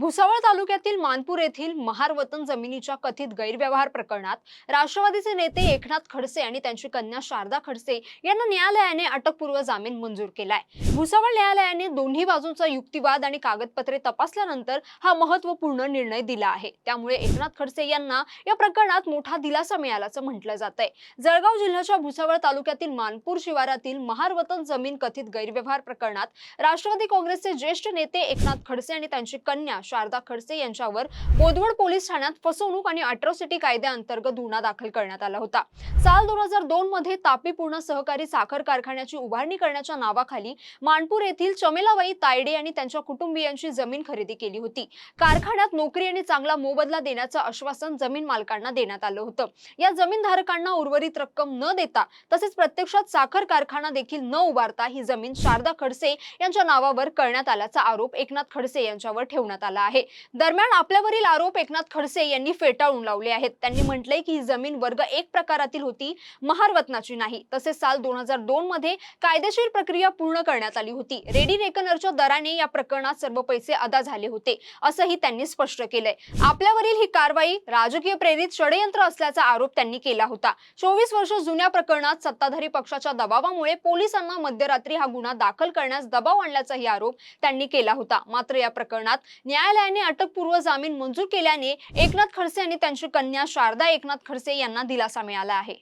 भुसावळ तालुक्यातील मानपूर येथील महार वतन जमिनीच्या कथित गैरव्यवहार प्रकरणात राष्ट्रवादीचे नेते एकनाथ खडसे आणि त्यांची कन्या शारदा खडसे यांना न्यायालयाने अटकपूर्व जामीन मंजूर केलाय। भुसावळ न्यायालयाने दोन्ही बाजूंचा युक्तिवाद आणि कागदपत्रे तपासल्यानंतर हा महत्त्वपूर्ण निर्णय दिला आहे। त्यामुळे एकनाथ खडसे यांना या प्रकरणात मोठा दिलासा मिळाल्याचं म्हटलं जातंय। जळगाव जिल्ह्याच्या भुसावळ तालुक्यातील मानपूर शिवारातील महार वतन जमीन कथित गैरव्यवहार प्रकरणात राष्ट्रवादी काँग्रेसचे ज्येष्ठ नेते एकनाथ खडसे आणि त्यांची कन्या शारदा खडसे यांच्यावर बोदवड पोलीस ठाण्यात फसवणूक आणि अट्रॉसिटी कायद्याअंतर्गत गुन्हा दाखल करण्यात आला होता। साल 2002 मध्ये तापी पूर्ण सहकारी साखर कारखान्याची उभारणी करण्याच्या नावाखाली मानपूर येथील चमेलाबाई तायडे आणि त्यांच्या कुटुंबियांची जमीन खरेदी केली होती। कारखान्यात नोकरी आणि चांगला मोबदला देण्याचं आश्वासन जमीन मालकांना देण्यात आलं होतं। या जमीनधारकांना उर्वरित रक्कम न देता तसेच प्रत्यक्षात साखर कारखाना देखील न उभारता ही जमीन शारदा खडसे यांच्या नावावर करण्यात आल्याचा आरोप एकनाथ खडसे यांच्यावर ठेवण्यात आला आहे। दरम्यान आपल्यावरील आरोप एकनाथ खडसे यांनी फेटाळून लावले आहेत। त्यांनी म्हटलंय की ही जमीन वर्ग 1 प्रकारातील होती, महार वतनाची नाही। तसेच साल 2002 मध्ये कायदेशीर प्रक्रिया पूर्ण करण्यात आली होती। रेडी रेकनरच्या दराने या प्रकरणात सर्व पैसे अदा झाले होते असंही त्यांनी स्पष्ट केलंय। आपल्यावरील ही कारवाई राजकीय प्रेरित षडयंत्र असल्याचा आरोप त्यांनी केला होता। 24 वर्ष जुन्या प्रकरणात सत्ताधारी पक्षाच्या दबावामुळे पोलिसांना मध्यरात्री हा गुन्हा दाखल करण्यास दबाव आणल्याचाही आरोप त्यांनी केला होता। मात्र या प्रकरणात न्यायालयाने अटकपूर्व जामीन मंजूर केल्याने एकनाथ खडसे आणि त्यांची कन्या शारदा एकनाथ खडसे यांना दिलासा मिळाला आहे।